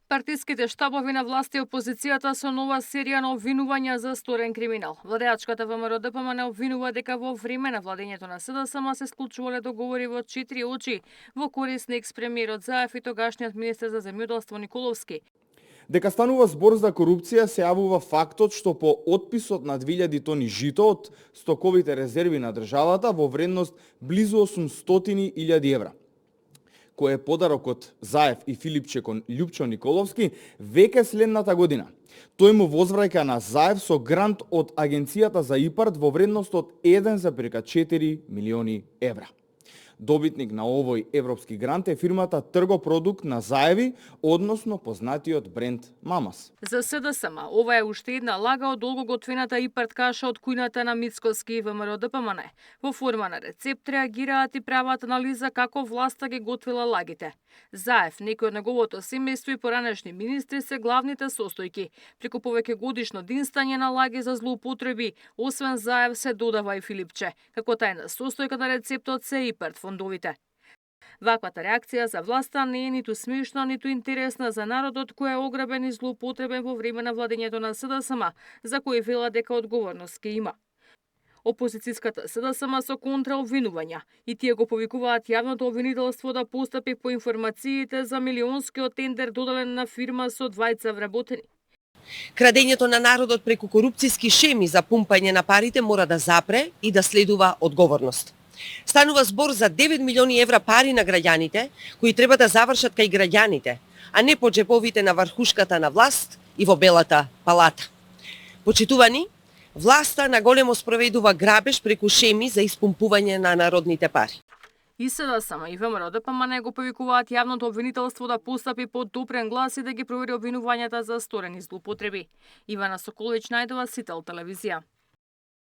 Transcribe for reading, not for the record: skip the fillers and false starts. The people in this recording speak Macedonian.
Партиските штабови на власт и опозицијата со нова серија на обвинувања за сторен криминал. Владеачката ВМРО-ДПМН обвинува дека во време на владењето на СДСМ се склучувале договори во 4 очи во корист на екс-премиерот Заев и тогашниот министер за земјоделство Николовски. Дека станува збор за корупција се јавува фактот што по отписот на 2000 тони жито од стоковите резерви на државата во вредност близу 800.000 евра, кој е подарок од Заев и Филипче кон Љупчо Николовски, веќе следната година. Тој му возвраќа на Заев со грант од Агенцијата за ИПАРД во вредност од 1,4 милиони евра. Добитник на овој европски грант е фирмата Тргопродукт на Заеви, односно познатиот бренд Мамас. За СДСМ, ова е уште една лага од долго готвената ИПАРД каша од кујната на Мицкоски и ВМРО-ДПМН. Во форма на рецепт реагираат и прават анализа како власта ги готвила лагите. Заев, некој од неговото семејство и поранешни министри се главните состојки. Преку повеќе годишно динстање на лаги за злоупотреби, освен Заев се додава и Филипче, како тајна состојка на рецептот се ИПАРД фондовите. Ваквата реакција за власта не е ниту смешна, ниту интересна за народот кој е ограбен и злоупотребен во време на владењето на СДСМ, за кој вела дека одговорност ке има. Опозицијската СДСМ со контраобвинувања и тие го повикуваат јавното обвинителство да постапи по информациите за милионскиот тендер доделен на фирма со двајца вработени. Крадењето на народот преку корупцијски шеми за пумпање на парите мора да запре и да следува одговорност. Станува збор за 9 милиони евра пари на граѓаните, кои треба да завршат кај граѓаните, а не по джеповите на врхушката на власт и во Белата палата. Почитувани, власта наголемо спроведува грабеж преку шеми за испумпување на народните пари. И СДСМ и ВМРО-ДПМН го повикуваат јавното обвинителство да постапи по допрен глас и да ги провери обвинувањата за сторени злоупотреби. Ивана Соколовиќ, Најдова, Сител телевизија.